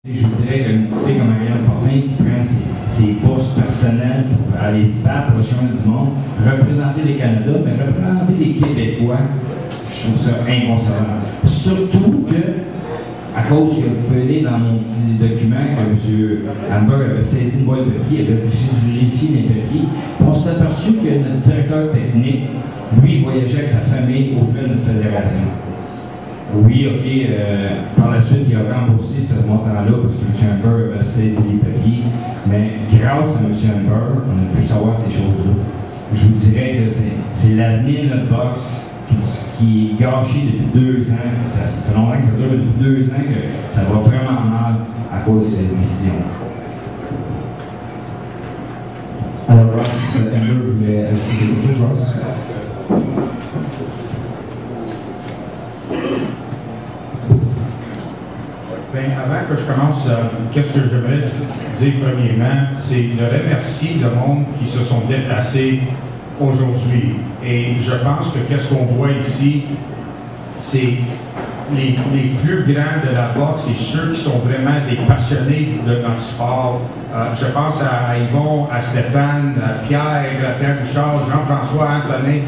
Je vous dirais qu'une petite fille comme Ariane Fortin qui prend ses bourses personnelles pour aller se battre pour le chemin du monde, représenter les Canada, mais représenter les Québécois, je trouve ça inconcevable. Surtout que, à cause que vous pouvez aller dans mon petit document que M. Amber avait saisi une boîte de papier, il avait vérifié les papiers, on s'est aperçu que notre directeur technique, lui, voyageait avec sa famille au fait de notre fédération. Oui, OK, par la suite, il a remboursé ce montant-là parce que M. Amber avait saisi les papiers, mais grâce à M. Amber, on a pu savoir ces choses-là. Je vous dirais que c'est l'avenir de notre boxe qui est gâché depuis 2 ans. Ça fait longtemps que ça dure depuis 2 ans que ça va vraiment mal à cause de cette décision. Alors, Ross, Amber voulait ajouter quelque chose, Ross? Bien, avant que je commence, qu'est-ce que j'aimerais dire premièrement, c'est de remercier le monde qui se sont déplacés aujourd'hui. Et je pense que qu'est-ce qu'on voit ici, c'est les plus grands de la boxe et ceux qui sont vraiment des passionnés de notre sport. Je pense à Yvon, à Stéphane, à Pierre, Richard, Jean-François, Antonin,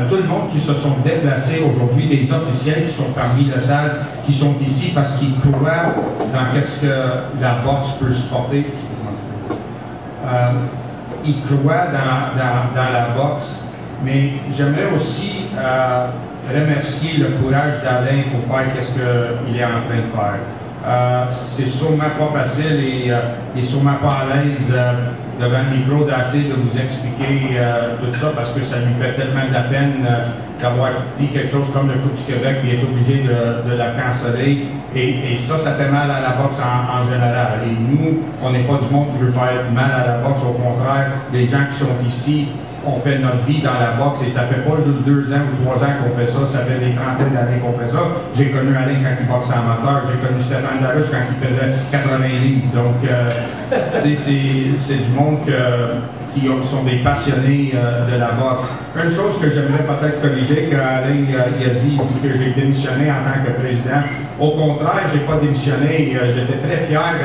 tout le monde qui se sont déplacés aujourd'hui, des officiels qui sont parmi la salle, qui sont ici parce qu'ils croient dans qu'est-ce que la boxe peut supporter. Ils croient dans la boxe, mais j'aimerais aussi remercier le courage d'Alain pour faire qu'est-ce qu'il est en train de faire. C'est sûrement pas facile et il n'est sûrement pas à l'aise devant le micro d'essayer de vous expliquer tout ça parce que ça lui fait tellement de la peine d'avoir pris quelque chose comme le Coupe du Québec et être obligé de la canceller. Et ça fait mal à la boxe en général. Et nous, on n'est pas du monde qui veut faire mal à la boxe. Au contraire, les gens qui sont ici, on fait notre vie dans la boxe et ça fait pas juste 2 ans ou 3 ans qu'on fait ça, ça fait des trentaines d'années qu'on fait ça. J'ai connu Alain quand il boxait amateur, j'ai connu Stéphane Larouche quand il faisait 80 livres. Donc, c'est du monde qui sont des passionnés de la boxe. Une chose que j'aimerais peut-être corriger, qu'Alain il a dit que j'ai démissionné en tant que président. Au contraire, j'ai pas démissionné. J'étais très fier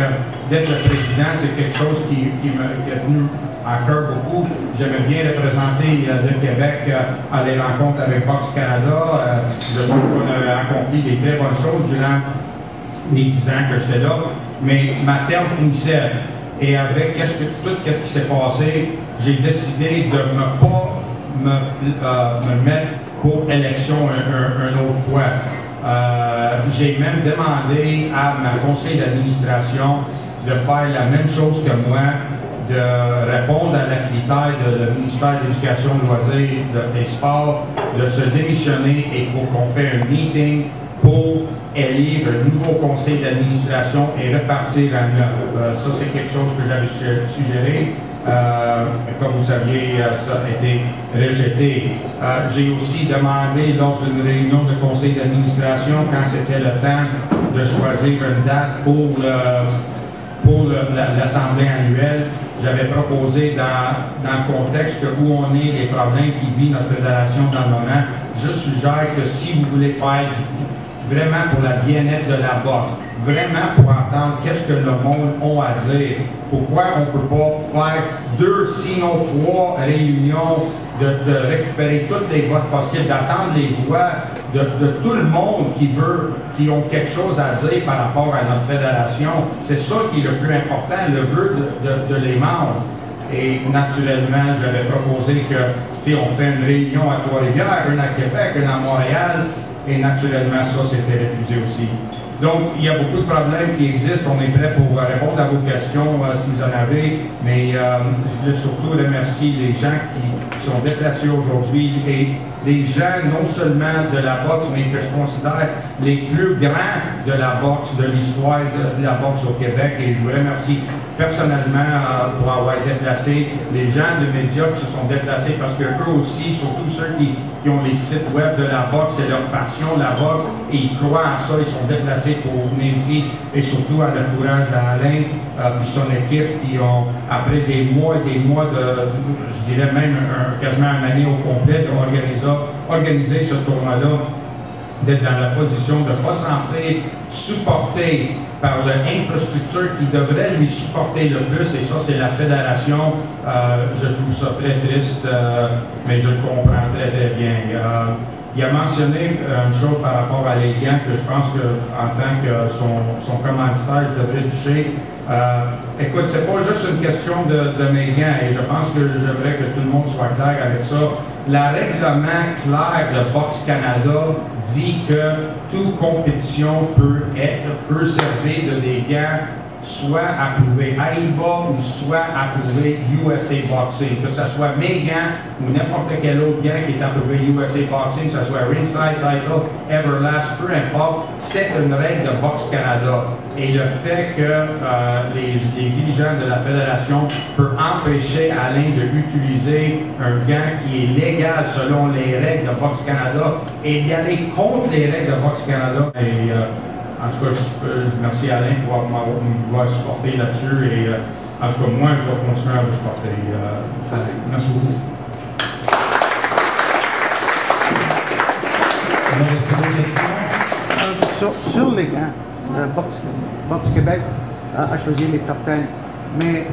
d'être le président. C'est quelque chose qui a tenu à cœur beaucoup. J'aimais bien représenter le Québec à les rencontres avec Boxe Canada. Je trouve qu'on a accompli des très bonnes choses durant les 10 ans que j'étais là. Mais ma terme finissait. Et avec tout ce qui s'est passé, j'ai décidé de ne pas me mettre pour élection une autre fois. J'ai même demandé à ma conseil d'administration de faire la même chose que moi, de répondre à la critère du ministère de l'Éducation, Loisirs et Sports, de se démissionner et pour qu'on fait un meeting pour élire le nouveau conseil d'administration et repartir à neuf. Ça, c'est quelque chose que j'avais suggéré. Comme vous saviez, ça a été rejeté. J'ai aussi demandé lors d'une réunion de conseil d'administration, quand c'était le temps de choisir une date pour l'Assemblée annuelle, j'avais proposé dans le contexte où on est, les problèmes qui vit notre fédération dans le moment, je suggère que si vous voulez faire vraiment pour la bien-être de la boxe, vraiment pour entendre qu'est-ce que le monde a à dire, pourquoi on ne peut pas faire 2, sinon 3 réunions, de récupérer toutes les votes possibles, d'attendre les voix de tout le monde qui ont quelque chose à dire par rapport à notre fédération. C'est ça qui est le plus important, le vœu de les membres. Et naturellement, j'avais proposé que, on fait une réunion à Trois-Rivières, une à Québec, une à Montréal, et naturellement, ça, c'était refusé aussi. Donc, il y a beaucoup de problèmes qui existent. On est prêt pour répondre à vos questions si vous en avez, mais je voulais surtout remercier les gens qui sont déplacés aujourd'hui et des gens non seulement de la boxe, mais que je considère les plus grands de la boxe, de l'histoire de la boxe au Québec. Et je vous remercie personnellement pour avoir été déplacés, les gens de médias qui se sont déplacés parce que eux aussi, surtout ceux qui ont les sites web de la boxe, c'est leur passion, la boxe, et ils croient à ça, ils sont déplacés pour venir ici, et surtout à le courage à Alain et son équipe qui ont, après des mois et des mois je dirais même quasiment une année au complet, organiser ce tournoi-là. d'être dans la position de ne pas se sentir supporté par l'infrastructure qui devrait lui supporter le plus, et ça, c'est la fédération. Je trouve ça très triste, mais je le comprends très, très bien. Il a mentionné une chose par rapport à les gants que je pense qu'en tant que son commanditaire, je devrais toucher. Écoute, c'est pas juste une question de mes gants, et je pense que j'aimerais que tout le monde soit clair avec ça. Le règlement clair de Boxe Canada dit que toute compétition peut servir de des gants soit approuvés AIBA ou soit approuvés USA Boxing. Que ce soit mes gants ou n'importe quel autre gant qui est approuvé USA Boxing, que ce soit Ringside Title, Everlast, peu importe, c'est une règle de Boxe Canada. Et le fait que les dirigeants de la fédération peuvent empêcher Alain d'utiliser un gant qui est légal selon les règles de Boxe Canada et d'aller contre les règles de Boxe Canada. Et, en tout cas, je remercie Alain pour m'avoir supporté là-dessus. Et en tout cas, moi, je vais continuer à vous supporter. Merci beaucoup. Sur les gants, Boxe Québec a choisi les top 10. Mais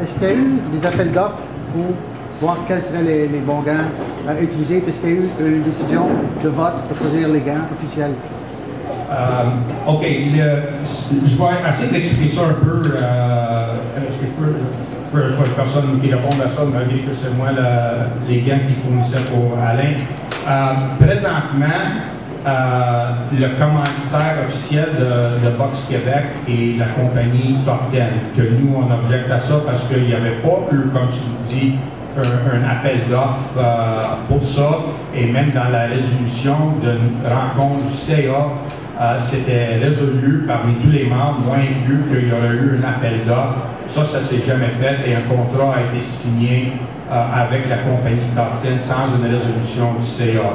est-ce qu'il y a eu des appels d'offres pour voir quels seraient les bons gants à utiliser? Est-ce qu'il y a eu une décision de vote pour choisir les gants officiels? OK. Je vais essayer d'expliquer ça un peu. Est-ce que je peux faire une personne qui répond à ça, malgré que c'est moi les gants qui fournissaient pour Alain. Présentement, le commanditaire officiel de Boxe Québec est la compagnie Top 10, que nous, on objecte à ça parce qu'il n'y avait pas eu, comme tu le dis, un appel d'offres pour ça, et même dans la résolution d'une rencontre du CA, c'était résolu parmi tous les membres, moi inclus, qu'il y aurait eu un appel d'offres. Ça s'est jamais fait, et un contrat a été signé avec la compagnie Top 10 sans une résolution du CA.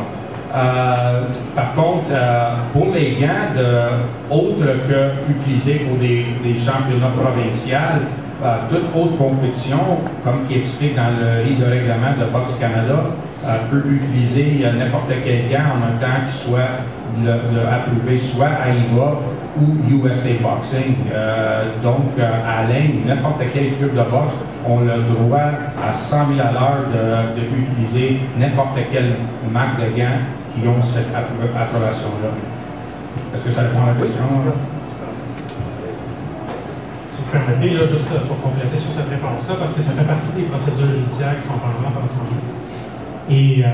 Par contre, pour les gants, autres que utilisés pour des championnats provinciaux, toute autre compétition, comme qui explique dans le livre de règlement de Boxe Canada, peut utiliser n'importe quel gant en même temps qu'il soit approuvé soit AIBA ou USA Boxing. Donc, Alain, n'importe quel club de boxe ont le droit à 100 000 à l'heure d'utiliser n'importe quelle marque de gants qui ont cette approbation-là. Est-ce que ça répond à la question? Si vous permettez, là, juste pour compléter sur cette réponse-là, parce que ça fait partie des procédures judiciaires qui sont en place en ce moment. Et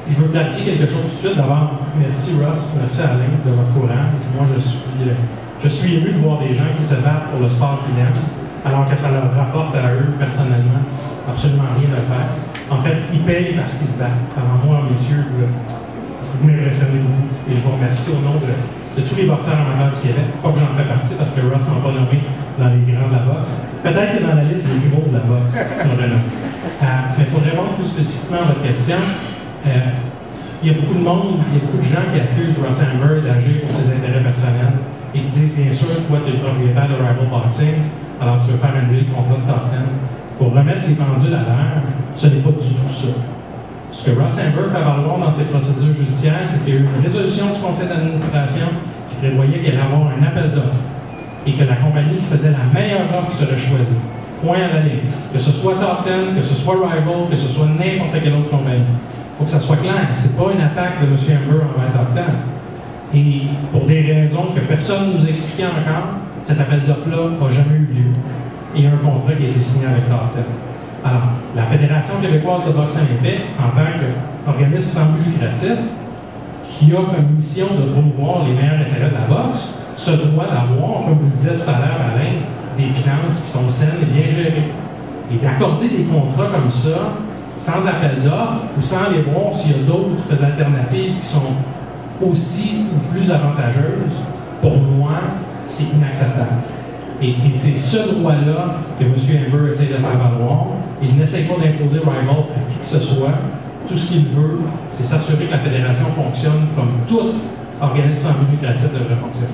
je veux clarifier quelque chose tout de suite. D'abord, merci Ross, merci Alain de votre courage. Moi, je suis ému de voir des gens qui se battent pour le sport qu'ils aiment, alors que ça leur rapporte à eux, personnellement, absolument rien à faire. En fait, ils payent parce qu'ils se battent. Alors moi, messieurs, vous m'impressionnez beaucoup. Et je vous remercie au nom de tous les boxeurs amateurs du Québec. Pas que j'en fais partie, parce que Ross m'a pas nommé dans les grands de la boxe. Peut-être que dans la liste des gros de la boxe, si on le nomme. Mais pour répondre plus spécifiquement à votre question, il y a beaucoup de monde, il y a beaucoup de gens qui accusent Ross Amber d'agir pour ses intérêts personnels et qui disent, bien sûr, toi, tu es le propriétaire de Rival Boxing, alors tu veux faire un contrat de top 10. Pour remettre les pendules à l'heure, ce n'est pas du tout ça. Ce que Ross Amber fait valoir dans ses procédures judiciaires, c'est qu'il y a eu une résolution du conseil d'administration qui prévoyait qu'il allait avoir un appel d'offres et que la compagnie qui faisait la meilleure offre serait choisie. Point à la ligne. Que ce soit Top 10, que ce soit Rival, que ce soit n'importe quelle autre compagnie. Il faut que ça soit clair. C'est pas une attaque de M. Amber envers Top 10. Et pour des raisons que personne ne nous expliquait encore, cet appel d'offres-là n'a jamais eu lieu. Et il y a un contrat qui a été signé avec Top 10. Alors, la Fédération québécoise de boxe olympique, en tant qu'organisme sans but lucratif, qui a comme mission de promouvoir les meilleurs intérêts de la boxe, se doit d'avoir, comme vous le disiez tout à l'heure, Alain, des finances qui sont saines et bien gérées. Et d'accorder des contrats comme ça, sans appel d'offres, ou sans les voir s'il y a d'autres alternatives qui sont aussi ou plus avantageuses, pour moi, c'est inacceptable. Et c'est ce droit-là que M. Amber essaie de faire valoir. Il n'essaie pas d'imposer Rival à qui que ce soit. Tout ce qu'il veut, c'est s'assurer que la fédération fonctionne comme tout organisme sans but lucratif devrait fonctionner.